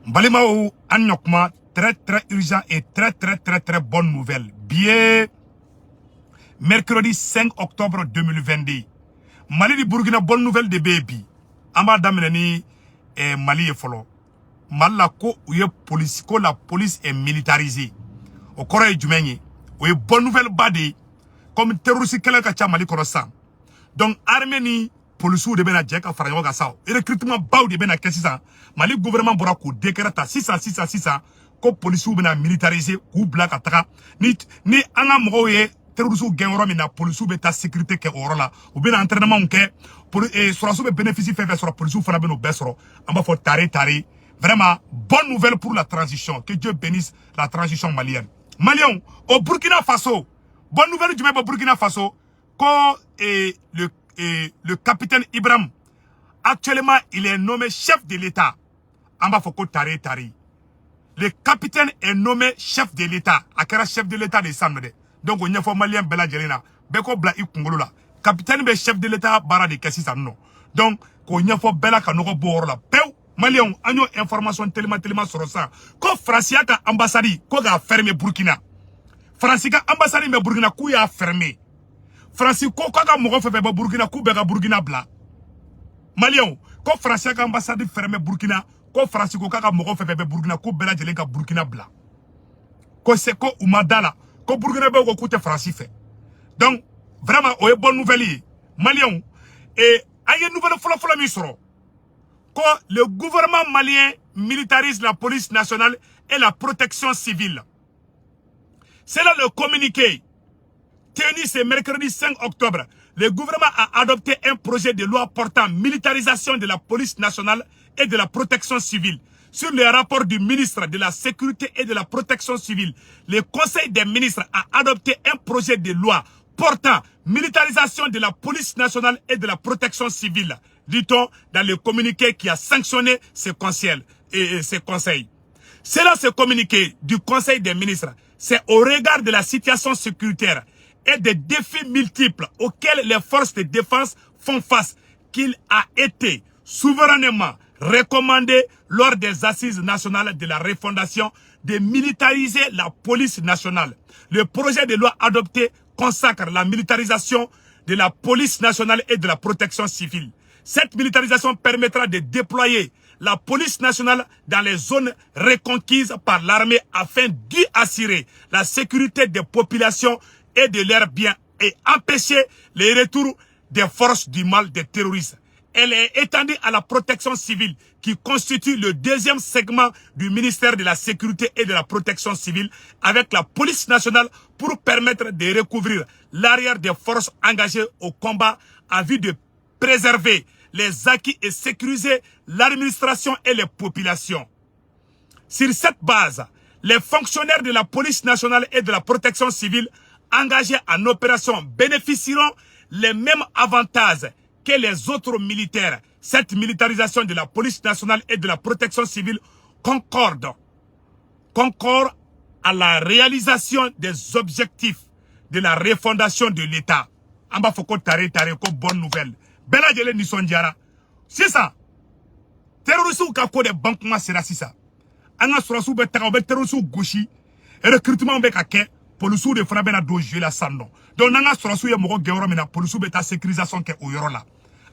Balimao Anyokma, très urgent et très bonne nouvelle. Bien, mercredi 5 octobre 2022. Mali di Burkina, bonne nouvelle de baby. Amba Damenani et Mali est follow. Mali ko police, ko la police est militarisée. Au Corée du Meni, ou bonne nouvelle badi, comme terroriste ka Mali Korosan. Donc, Arménie, police de bena djeka farayoga sao. Et recrutement bau de bena kessisa. Mali gouvernement borakou décreta 600 ko police bena militarisé ou black ataka. Ni anga moye terroriste genro mina police beta sécurité ke orola. Ou bena entraînement ke pour surasu be bénéficie fait sur la police fana beno besro. Amba fo tare. Vraiment bonne nouvelle pour la transition. Que Dieu bénisse la transition malienne. Maliens au Burkina Faso. Bonne nouvelle du même au Burkina Faso. Quand le capitaine Ibrahim, actuellement, il est nommé chef de l'État. Amba Foko Tari. Le capitaine est nommé chef de l'État. Akara chef de l'État de Samede. Donc, on y a fait malien Bela Jelena. Beko Bla Ikungolola. Capitaine est chef de l'État, Bara de Kassisa non. Donc, on y a fait Bela Kanoko Borola. Peu, malien, agno information tellement sur ça. Ko Francia ka ambassade, ko ga fermé Burkina. Francia ambassade me Burkina, ko ya fermé. Francis ko ka mogo fefe ba Burkina ku be ka Burkina bla Malien ko Francis ka ambassade fermé Burkina ko Francis ko ka mogo fefe ba Burkina ku be la jelen ka Burkina bla ko c'est ko umadala ko Burkina be ko te Francis fait. Donc vraiment o bonne nouvelle Malien et aye nouvelle folo mi soro ko le gouvernement malien militarise la police nationale et la protection civile. C'est là le communiqué tenu ce mercredi 5 octobre, le gouvernement a adopté un projet de loi portant militarisation de la police nationale et de la protection civile. Sur le rapport du ministre de la Sécurité et de la Protection civile, le Conseil des ministres a adopté un projet de loi portant militarisation de la police nationale et de la protection civile, dit-on dans le communiqué qui a sanctionné ce conseil. Selon ce communiqué du Conseil des ministres, c'est au regard de la situation sécuritaire et des défis multiples auxquels les forces de défense font face qu'il a été souverainement recommandé lors des assises nationales de la refondation de militariser la police nationale. Le projet de loi adopté consacre la militarisation de la police nationale et de la protection civile. Cette militarisation permettra de déployer la police nationale dans les zones reconquises par l'armée afin d'y assurer la sécurité des populations et de leurs biens et empêcher les retours des forces du mal des terroristes. Elle est étendue à la protection civile qui constitue le deuxième segment du ministère de la Sécurité et de la Protection civile avec la police nationale pour permettre de recouvrir l'arrière des forces engagées au combat en vue de préserver les acquis et sécuriser l'administration et les populations. Sur cette base, les fonctionnaires de la police nationale et de la protection civile engagés en opération bénéficieront les mêmes avantages que les autres militaires. Cette militarisation de la police nationale et de la protection civile concorde à la réalisation des objectifs de la refondation de l'État. Amba foko tare ko bonne nouvelle. Bela jele ni sonjara. C'est ça. Terroristes ka ko de bankuma sera sisa. Anga surasu be taka be terroristes gauchi. Et recrutement be ka ke police de fana bena do jouer la sando. Donc nanga surasu ye mogo gewro mina police be ta sécurisation ke o yoro la.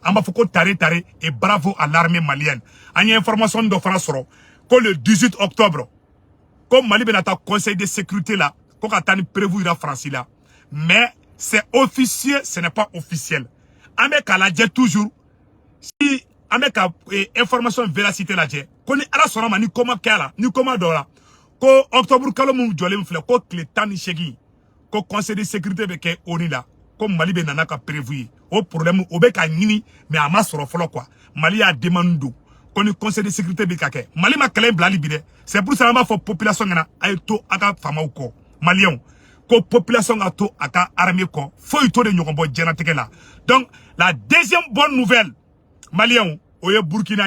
Amba foko tare et bravo à l'armée malienne. Anya information do fana soro ko le 18 octobre comme Mali benata conseil de sécurité là ko ka tani prévu ira France là. Mais c'est officiel, ce n'est pas officiel. Ame ka la toujours si ame ka information véracité la je ko ni ala soro ma ni koma kala ni koma dola ko octobre kalo mum jolem fle ko clétani chegi ko conseil de sécurité be ke oni la ko Mali be nana ka prévu au problème o be ka nyini mais ama soro folo quoi Mali a demandé ko ni conseil de sécurité be ka ke Mali ma kelen blali bide c'est pour ça ma fo population ngana ay to aka fama ko malien ko population a to aka armée ko fo to de nyoko bo jenateke la. Donc la deuxième bonne nouvelle malien oye Burkina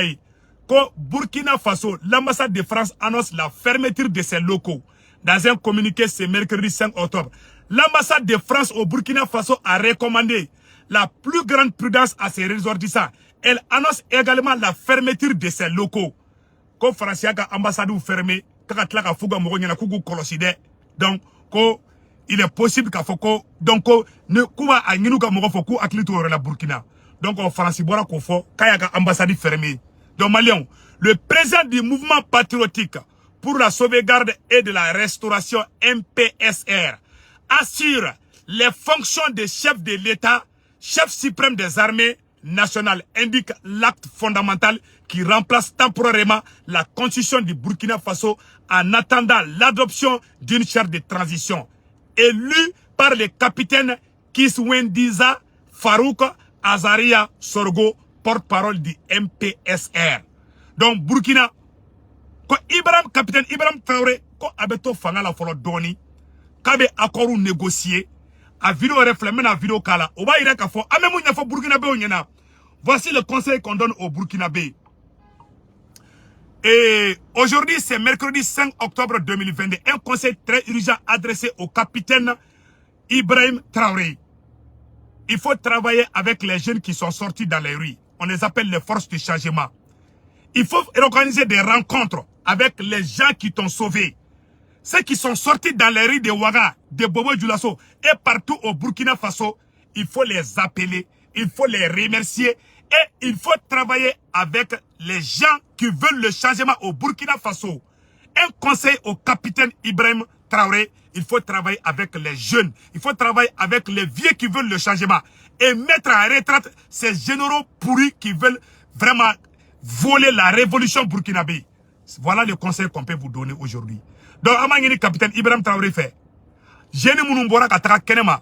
ko Burkina Faso, l'ambassade de France annonce la fermeture de ses locaux. Dans un communiqué ce mercredi 5 octobre, l'ambassade de France au Burkina Faso a recommandé la plus grande prudence à ses ressortissants. Elle annonce également la fermeture de ses locaux. ko France ka ambassade fermé kaka tla ka fuga mo nyana kugu koloside donc ko il est possible qu'a foko donc ne kuba anyinu ka mo foko aklitu la Burkina donc France bora ko fo kaya ka ambassade fermé donc Maliens, le président du mouvement patriotique pour la sauvegarde et de la restauration MPSR assure les fonctions de chef de l'État, chef suprême des armées nationales, indique l'acte fondamental qui remplace temporairement la constitution du Burkina Faso en attendant l'adoption d'une charte de transition élue par le capitaine Kiswendiza Farouk Azaria Sorgo, porte-parole du MPSR. Donc Burkina, ko capitaine Ibrahim Traoré, ko abeto fanga la folo doni, kabe accord négocié, a vidéo reflet, men a vidéo kala, oba ira ka fo, amemou nya fo Burkina Bé onyena. Voici le conseil qu'on donne au Burkina Bé. Et aujourd'hui, c'est mercredi 5 octobre 2022, un conseil très urgent adressé au capitaine Ibrahim Traoré. Il faut travailler avec les jeunes qui sont sortis dans les rues. On les appelle les forces de changement. Il faut organiser des rencontres avec les gens qui t'ont sauvé. Ceux qui sont sortis dans les rues de Ouaga, de Bobo Dioulasso et partout au Burkina Faso, il faut les appeler, il faut les remercier et il faut travailler avec les gens qui veulent le changement au Burkina Faso. Un conseil au capitaine Ibrahim Traoré, il faut travailler avec les jeunes, il faut travailler avec les vieux qui veulent le changement et mettre en retraite ces généraux pourris qui veulent vraiment voler la révolution burkinabé. Voilà le conseil qu'on peut vous donner aujourd'hui. Donc, le capitaine Ibrahim Traoré fait. Jeune mounou mbora kataka kenema.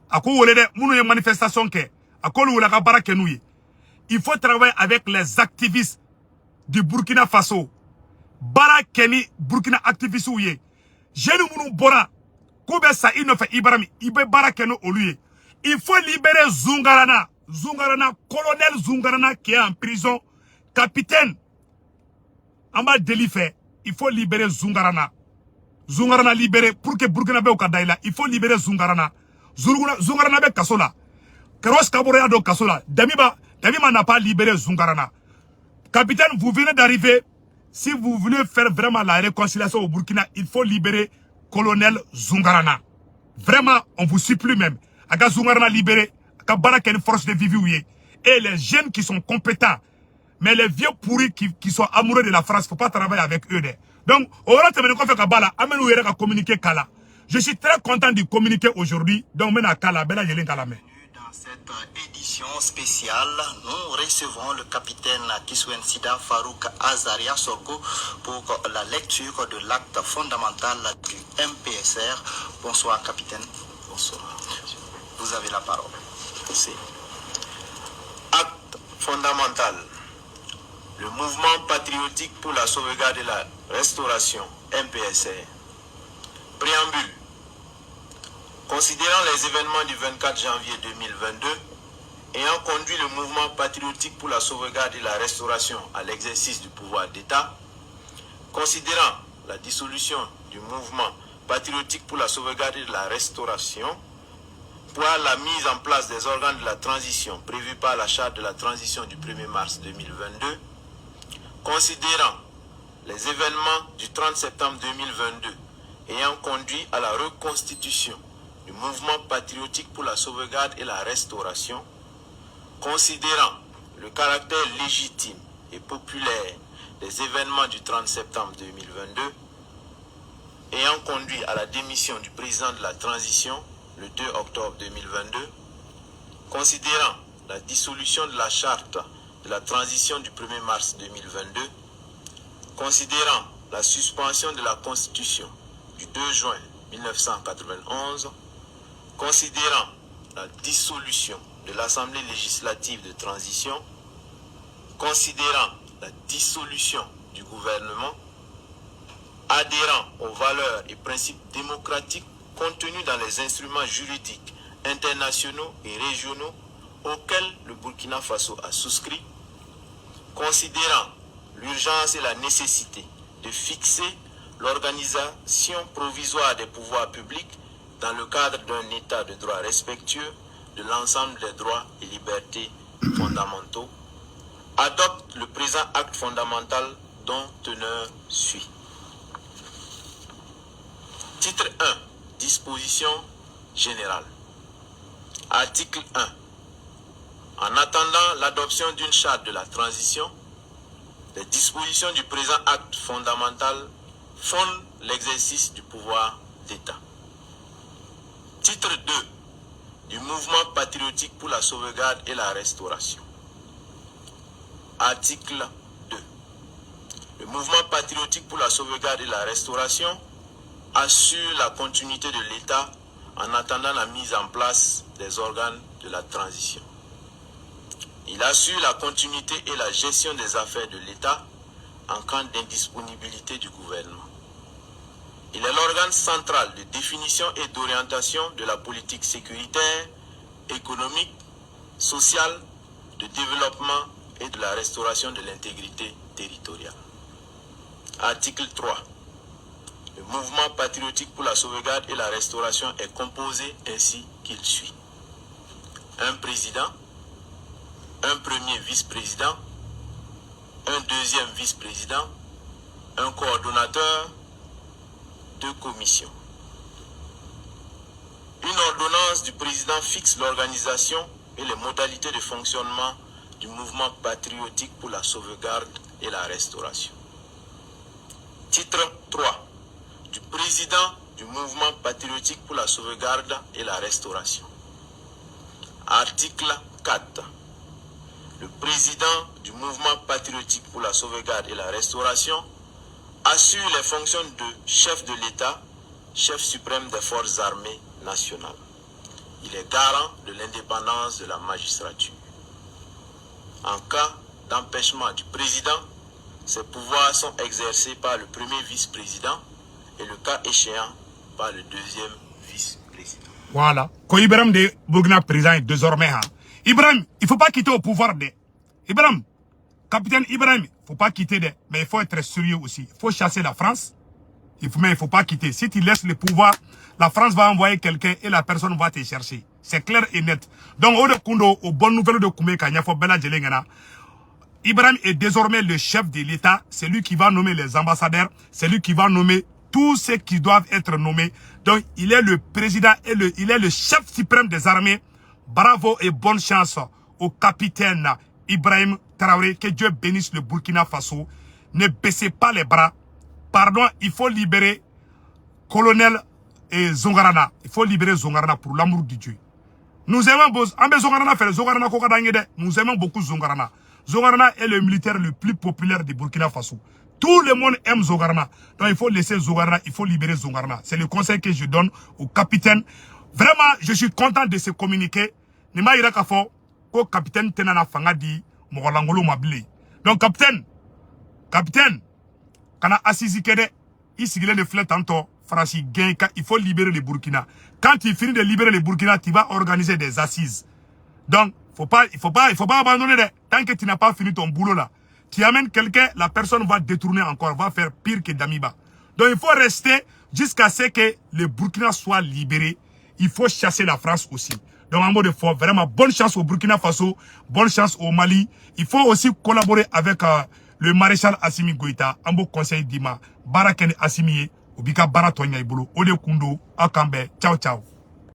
Ako wolede mounou ye manifestation ke. Ako le wolaka bara kenouye. Il faut travailler avec les activistes du Burkina Faso. Bara keni Burkina activistes ouye. Jeune mounou mbora. Koube sa inofe Ibrahim. Ibe bara keno oluye. Il faut libérer Zungarana. Zungarana, colonel Zungarana qui est en prison. Capitaine. Amba délit fait. Il faut libérer Zungarana. Zungarana libéré pour que Burkina Bé au Kadaïla. Il faut libérer Zungarana. Zungarana be kasola. Keros Kaborea do kasola. Damiba n'a pas libéré Zungarana. Capitaine, vous venez d'arriver. Si vous voulez faire vraiment la réconciliation au Burkina, il faut libérer colonel Zungarana. Vraiment, on vous supplie même. Aga Zungarana libéré. Aga Barak une force de vivre. Et les jeunes qui sont compétents. Mais les vieux pourris qui sont amoureux de la France, il ne faut pas travailler avec eux. Donc, je suis très content de communiquer aujourd'hui. Donc, dans cette édition spéciale, nous recevons le capitaine Kiswendiza Farouk Azaria Sorgo pour la lecture de l'acte fondamental du MPSR. Bonsoir, capitaine. Bonsoir. Vous avez la parole. Merci. Acte fondamental. Le mouvement patriotique pour la sauvegarde et la restauration, MPSR. Préambule. Considérant les événements du 24 janvier 2022, ayant conduit le mouvement patriotique pour la sauvegarde et la restauration à l'exercice du pouvoir d'État, considérant la dissolution du mouvement patriotique pour la sauvegarde et la restauration, pour la mise en place des organes de la transition prévus par la charte de la transition du 1er mars 2022, considérant les événements du 30 septembre 2022 ayant conduit à la reconstitution du mouvement patriotique pour la sauvegarde et la restauration, considérant le caractère légitime et populaire des événements du 30 septembre 2022 ayant conduit à la démission du président de la transition le 2 octobre 2022, considérant la dissolution de la charte de la transition du 1er mars 2022, considérant la suspension de la Constitution du 2 juin 1991, considérant la dissolution de l'Assemblée législative de transition, considérant la dissolution du gouvernement, adhérant aux valeurs et principes démocratiques contenus dans les instruments juridiques internationaux et régionaux auxquels le Burkina Faso a souscrit, considérant l'urgence et la nécessité de fixer l'organisation provisoire des pouvoirs publics dans le cadre d'un état de droit respectueux de l'ensemble des droits et libertés fondamentaux, adopte le présent acte fondamental dont teneur suit. Titre 1. Disposition générale. Article 1. En attendant l'adoption d'une charte de la transition, les dispositions du présent acte fondamental fondent l'exercice du pouvoir d'État. Titre 2. Du mouvement patriotique pour la sauvegarde et la restauration. Article 2. Le mouvement patriotique pour la sauvegarde et la restauration assure la continuité de l'État en attendant la mise en place des organes de la transition. Il assure la continuité et la gestion des affaires de l'État en cas d'indisponibilité du gouvernement. Il est l'organe central de définition et d'orientation de la politique sécuritaire, économique, sociale, de développement et de la restauration de l'intégrité territoriale. Article 3. Le mouvement patriotique pour la sauvegarde et la restauration est composé ainsi qu'il suit. Un président, un premier vice-président, un deuxième vice-président, un coordonnateur, 2 commissions. Une ordonnance du président fixe l'organisation et les modalités de fonctionnement du mouvement patriotique pour la sauvegarde et la restauration. Titre 3. Du président du mouvement patriotique pour la sauvegarde et la restauration. Article 4. Le président du mouvement patriotique pour la sauvegarde et la restauration assure les fonctions de chef de l'État, chef suprême des forces armées nationales. Il est garant de l'indépendance de la magistrature. En cas d'empêchement du président, ses pouvoirs sont exercés par le premier vice-président et le cas échéant par le deuxième vice-président. Voilà. Quand Ibrahim de Burkina président est désormais, hein. Ibrahim, il ne faut pas quitter au pouvoir de. Ibrahim, capitaine Ibrahim, il ne faut pas quitter de. Mais il faut être sérieux aussi. Il faut chasser la France. Mais il ne faut pas quitter. Si tu laisses le pouvoir, la France va envoyer quelqu'un et la personne va te chercher. C'est clair et net. Donc, aux bonnes nouvelles de Koumé Kanyafo Bela Djelengana, Ibrahim est désormais le chef de l'État. C'est lui qui va nommer les ambassadeurs. C'est lui qui va nommer tous ceux qui doivent être nommés. Donc, il est le président et il est le chef suprême des armées. Bravo et bonne chance au capitaine Ibrahim Traoré. Que Dieu bénisse le Burkina Faso. Ne baissez pas les bras. Pardon, il faut libérer colonel Zongarana. Il faut libérer Zongarana pour l'amour de Dieu. Nous aimons Zongarana faire Zongarana Kokadangede. Nous aimons beaucoup Zongarana. Zongarana est le militaire le plus populaire du Burkina Faso. Tout le monde aime Zongarana. Donc il faut laisser Zongarana, il faut libérer Zongarana. C'est le conseil que je donne au capitaine. Vraiment, je suis content de ce communiqué. Nima ira kafo ko capitaine tenana fanga di mogolangolo mabile. Donc capitaine, kana assisi kede, il sigile le flèche tantôt, Franchi gain, il faut libérer le Burkina. Quand il finit de libérer le Burkina, tu vas organiser des assises. Donc, il faut pas abandonner. Tant que tu n'as pas fini ton boulot là, tu amènes quelqu'un, la personne va détourner encore, va faire pire que Damiba. Donc, il faut rester jusqu'à ce que le Burkina soit libéré. Il faut chasser la France aussi. Donc, en mot de foi, vraiment, bonne chance au Burkina Faso, bonne chance au Mali. Il faut aussi collaborer avec le maréchal Assimi Goïta, en beau conseil d'Ima, Barakene Assimi, Obika Baratonya Ibolo, Ode Kundo, Akambe, ciao ciao.